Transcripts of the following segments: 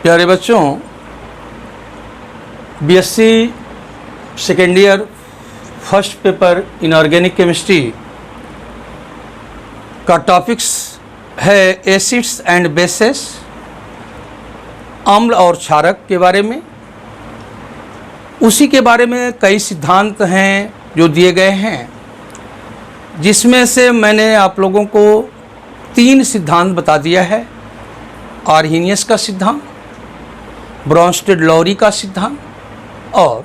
प्यारे बच्चों, BSc second year first paper inorganic chemistry का टॉपिक्स है एसिड्स एंड बेसेस, अम्ल और क्षारक के बारे में। उसी के बारे में कई सिद्धांत हैं जो दिए गए हैं, जिसमें से मैंने आप लोगों को 3 सिद्धांत बता दिया है। आर्हीनियस का सिद्धांत, ब्रॉन्स्टेड-लॉरी का सिद्धांत और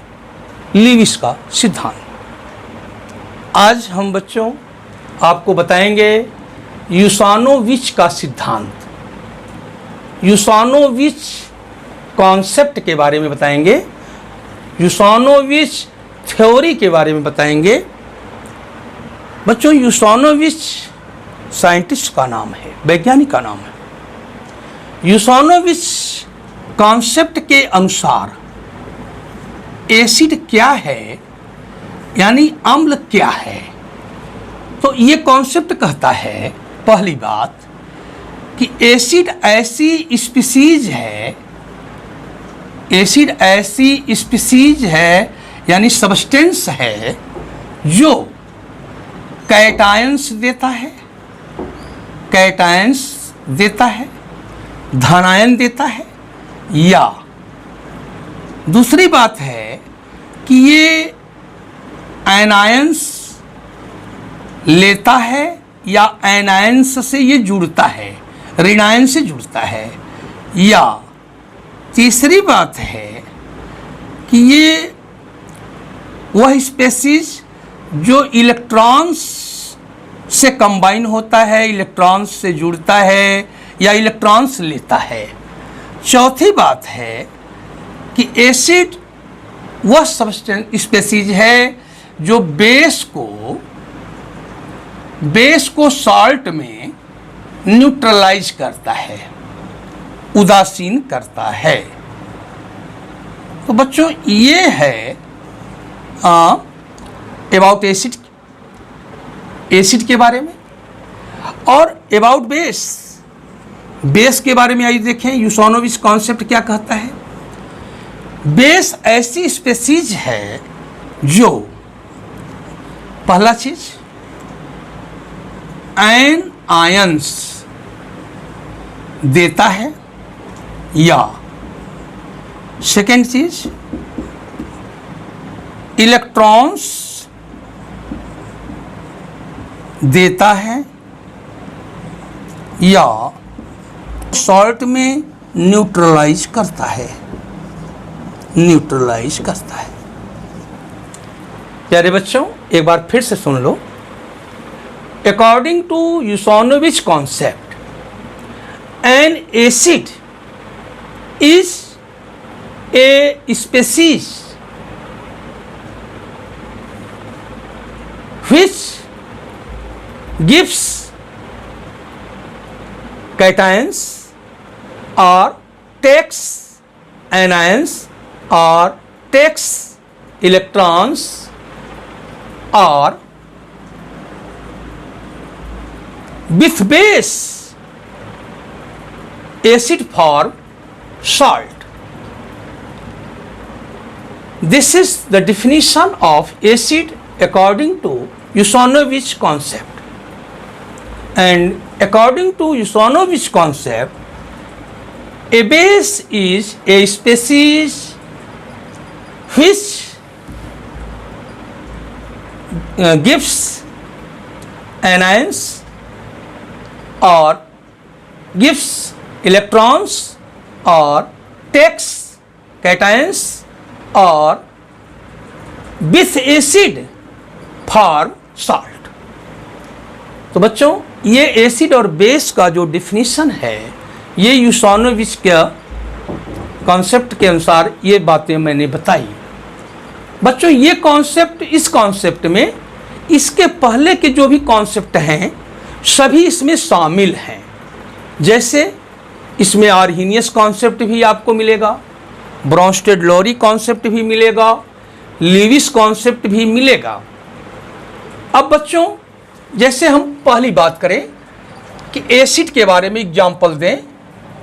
लीविस का सिद्धांत। आज हम बच्चों आपको बताएंगे यूसानोविच का सिद्धांत, यूसानोविच कॉन्सेप्ट के बारे में बताएंगे, यूसानोविच थ्योरी के बारे में बताएंगे। बच्चों, यूसानोविच साइंटिस्ट का नाम है, वैज्ञानिक का नाम है। यूसानोविच कॉन्सेप्ट के अनुसार एसिड क्या है, यानी अम्ल क्या है, तो ये कॉन्सेप्ट कहता है पहली बात कि एसिड ऐसी स्पीसीज है, एसिड ऐसी स्पीसीज है यानी सब्सटेंस है जो कैटायंस देता है, कैटायंस देता है, धनायन देता है, या दूसरी बात है कि ये एनायंस लेता है या एनायंस से ये जुड़ता है, ऋणायन से जुड़ता है, या तीसरी बात है कि ये वह स्पेसीज जो इलेक्ट्रॉन्स से कंबाइन होता है, इलेक्ट्रॉन्स से जुड़ता है या इलेक्ट्रॉन्स लेता है। चौथी बात है कि एसिड वह सब्सटेंस स्पेसीज है जो बेस को सॉल्ट में न्यूट्रलाइज करता है, उदासीन करता है। तो बच्चों, ये है अबाउट एसिड के बारे में। और अबाउट बेस के बारे में आइए देखें यूसानोविच कॉन्सेप्ट क्या कहता है। बेस ऐसी स्पेसीज है जो पहला चीज एन आयंस देता है, या सेकेंड चीज इलेक्ट्रॉन्स देता है, या सॉल्ट में न्यूट्रलाइज करता है, न्यूट्रलाइज करता है। प्यारे बच्चों, एक बार फिर से सुन लो। According to Usanovich concept, an acid is a species which gives cations or takes anions or takes electrons or with base acid form salt. This is the definition of acid according to Yusanovich concept. And according to Yusanovich concept, a base is a species which gives anions or gives electrons or takes cations or with acid for salt. तो बच्चों, ये acid और base का जो definition है, ये यूसानोविच के concept के अनुसार ये बातें मैंने बताई। बच्चों, ये कॉन्सेप्ट, इस कॉन्सेप्ट में इसके पहले के जो भी कॉन्सेप्ट हैं सभी इसमें शामिल हैं। जैसे इसमें आर्हीनियस कॉन्सेप्ट भी आपको मिलेगा, ब्रॉन्स्टेड-लॉरी कॉन्सेप्ट भी मिलेगा, लीविस कॉन्सेप्ट भी मिलेगा। अब बच्चों, जैसे हम पहली बात करें कि एसिड के बारे में एग्जाम्पल दें,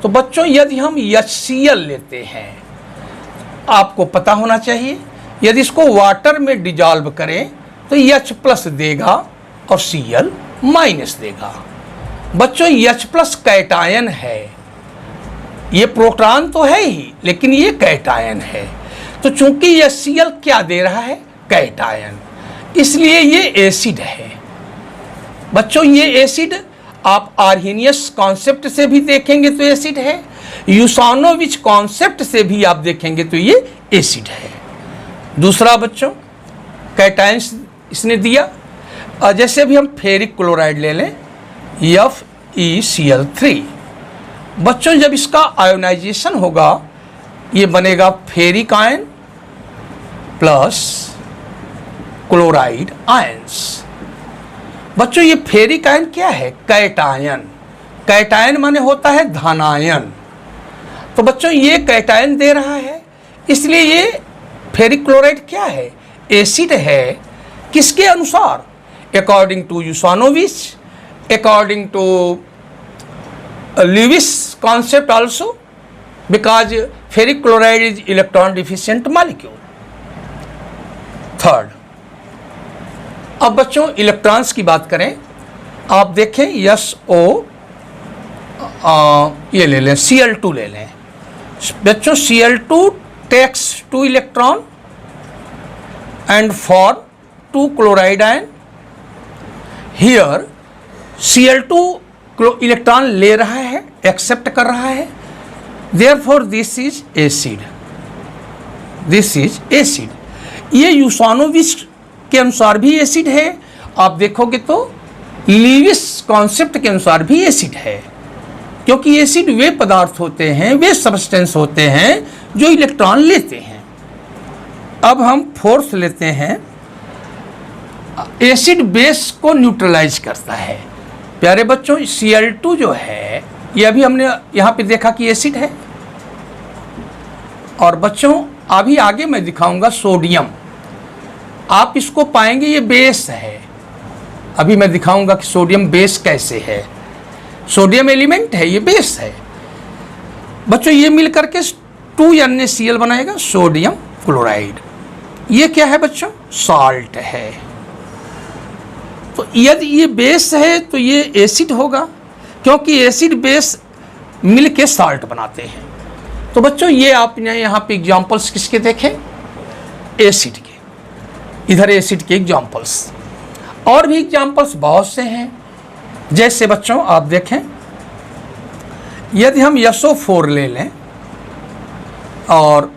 तो बच्चों यदि हम HCl लेते हैं, आपको पता होना चाहिए यदि इसको वाटर में डिजॉल्व करें तो H+ देगा और Cl- देगा। बच्चों H+ कैटायन है, ये प्रोटॉन तो है ही लेकिन ये कैटायन है। तो चूंकि HCl क्या दे रहा है, कैटायन, इसलिए ये एसिड है। बच्चों ये एसिड आप आर्हेनियस कॉन्सेप्ट से भी देखेंगे तो एसिड है, यूसानोविच कॉन्सेप्ट से भी आप देखेंगे तो ये एसिड है। दूसरा बच्चों कैटायंस इसने दिया, जैसे अभी हम फेरिक क्लोराइड ले लें FeCl3। बच्चों जब इसका आयोनाइजेशन होगा ये बनेगा ferric ion plus chloride ions. बच्चों ये फेरिक आयन क्या है, कैटायन। कैटायन माने होता है धनायन। तो बच्चों ये कैटायन दे रहा है, इसलिए ये फेरिक क्लोराइड क्या है, एसिड है। किसके अनुसार, according to Usanovich, according to Lewis concept also, because ferric chloride is electron deficient molecule. Third, अब बच्चों इलेक्ट्रॉन्स की बात करें, आप देखें SO ये ले लें, Cl2 ले लें। बच्चों Cl2 takes 2 electron and for 2 chloride ion। here Cl2 electron ले रहा है, एक्सेप्ट कर रहा है, therefore this is acid, this is acid। ये यूसानोविच के अनुसार भी एसिड है, आप देखोगे तो लीविस कॉन्सेप्ट के अनुसार भी एसिड है, क्योंकि एसिड वे पदार्थ होते हैं, वे सब्सटेंस होते हैं जो इलेक्ट्रॉन लेते हैं। अब हम फोर्थ लेते हैं, एसिड बेस को न्यूट्रलाइज करता है। प्यारे बच्चों Cl2 जो है ये अभी हमने यहाँ पे देखा कि एसिड है, और बच्चों अभी आगे मैं दिखाऊंगा सोडियम, आप इसको पाएंगे ये बेस है। अभी मैं दिखाऊंगा कि सोडियम बेस कैसे है। सोडियम एलिमेंट है, ये बेस है। बच्चों ये मिल करके 2 NaCl बनाएगा, सोडियम क्लोराइड। ये क्या है बच्चों, साल्ट है। तो यदि ये बेस है तो ये एसिड होगा, क्योंकि एसिड बेस मिल के साल्ट बनाते हैं। तो बच्चों ये आपने यहाँ पे एग्जाम्पल्स किसके देखे, एसिड के, इधर एसिड के एग्जाम्पल्स। और भी एग्जाम्पल्स बहुत से हैं। जैसे बच्चों आप देखें, यदि हम SO4 ले लें और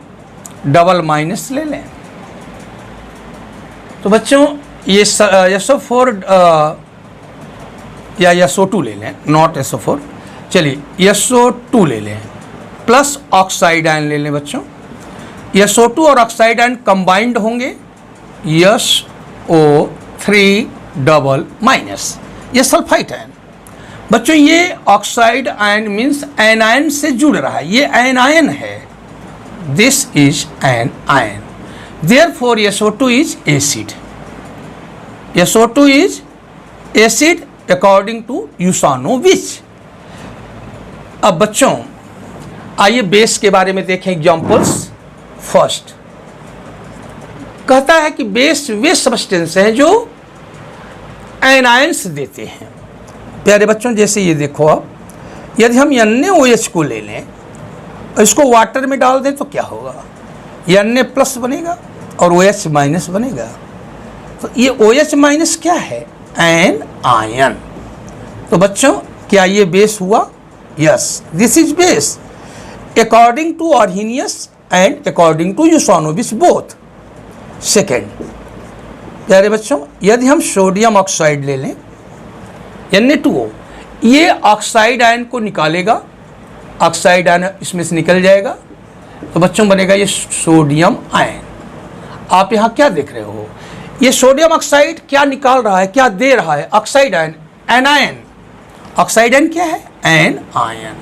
डबल माइनस ले लें, तो बच्चों ये SO4 या SO2 ले लें, नॉट SO4, चलिए SO2 ले लें प्लस ऑक्साइड आयन ले लें। बच्चों SO2 और ऑक्साइड आयन कंबाइंड होंगे, SO3 डबल माइनस, ये सल्फाइड आयन। बच्चों ये ऑक्साइड आयन मीन्स एनायन से जुड़ रहा है, ये एनायन है, this is anion, therefore SO2 is acid. SO2 is acid according to Usanovich. अब बच्चों आइए बेस के बारे में देखें एग्जाम्पल्स। फर्स्ट कहता है कि बेस वे सब्सटेंस हैं जो एनायंस देते हैं। प्यारे बच्चों जैसे ये देखो, आप यदि हम NaOH को ले लें और इसको वाटर में डाल दें तो क्या होगा, Na+ बनेगा और OH- बनेगा। तो ये OH- क्या है, एन आयन। तो बच्चों क्या ये बेस हुआ, yes, this is base according to Arrhenius and according to Usanovich both. Second प्यारे बच्चों, यदि हम सोडियम ऑक्साइड ले लें Na2O, ये ऑक्साइड आयन को निकालेगा, ऑक्साइड आयन इसमें से निकल जाएगा, तो बच्चों बनेगा ये सोडियम आयन। आप यहाँ क्या देख रहे हो, ये सोडियम ऑक्साइड क्या निकाल रहा है, क्या दे रहा है, oxide ion, anion. Oxide ion क्या है, एन आयन।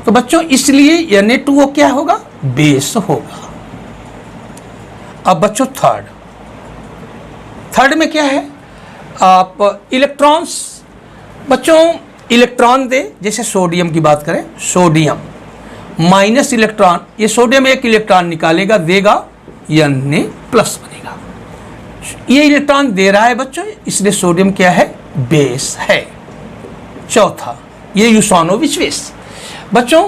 तो बच्चों इसलिए Na2O क्या होगा, बेस होगा। अब बच्चों थर्ड में क्या है, आप इलेक्ट्रॉन्स। बच्चों इलेक्ट्रॉन दे, जैसे सोडियम की बात करें, सोडियम माइनस इलेक्ट्रॉन, ये सोडियम एक इलेक्ट्रॉन निकालेगा, देगा Na प्लस बनेगा। ये इलेक्ट्रॉन दे रहा है बच्चों, इसलिए सोडियम क्या है, बेस है। चौथा, ये यूसानोविच बेस। बच्चों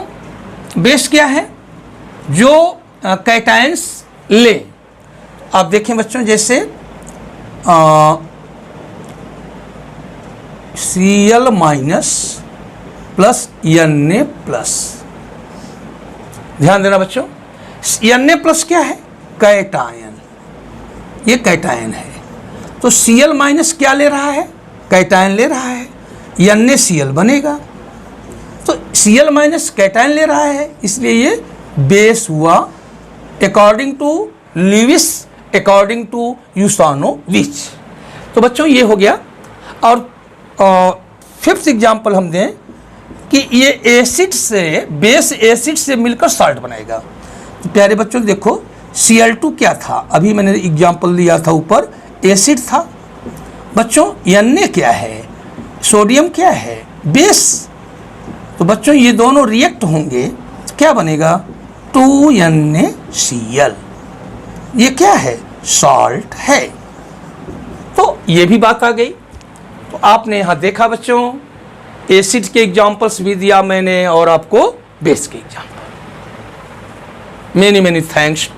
बेस क्या है, जो कैटायंस ले, आप देखें बच्चों, जैसे Cl minus plus Na plus, ध्यान देना बच्चों, Na प्लस क्या है, कैटायन, ये कैटायन है। तो Cl माइनस क्या ले रहा है, कैटायन ले रहा है, NaCl बनेगा। तो Cl माइनस कैटायन ले रहा है, इसलिए ये बेस हुआ according to Lewis, according to Usanovich. तो बच्चों ये हो गया। और फिफ्थ एग्जाम्पल हम दें कि ये एसिड से, बेस एसिड से मिलकर साल्ट बनाएगा। तो प्यारे बच्चों देखो, Cl2 क्या था, अभी मैंने एग्जाम्पल लिया था ऊपर, एसिड था। बच्चों Na क्या है, सोडियम क्या है, बेस। तो बच्चों ये दोनों रिएक्ट होंगे, क्या बनेगा, 2NaCl, ये क्या है, सॉल्ट है। तो ये भी बात आ गई। तो आपने यहाँ देखा बच्चों, एसिड के एग्जाम्पल्स भी दिया मैंने और आपको बेस के एग्जाम्पल। Many many thanks.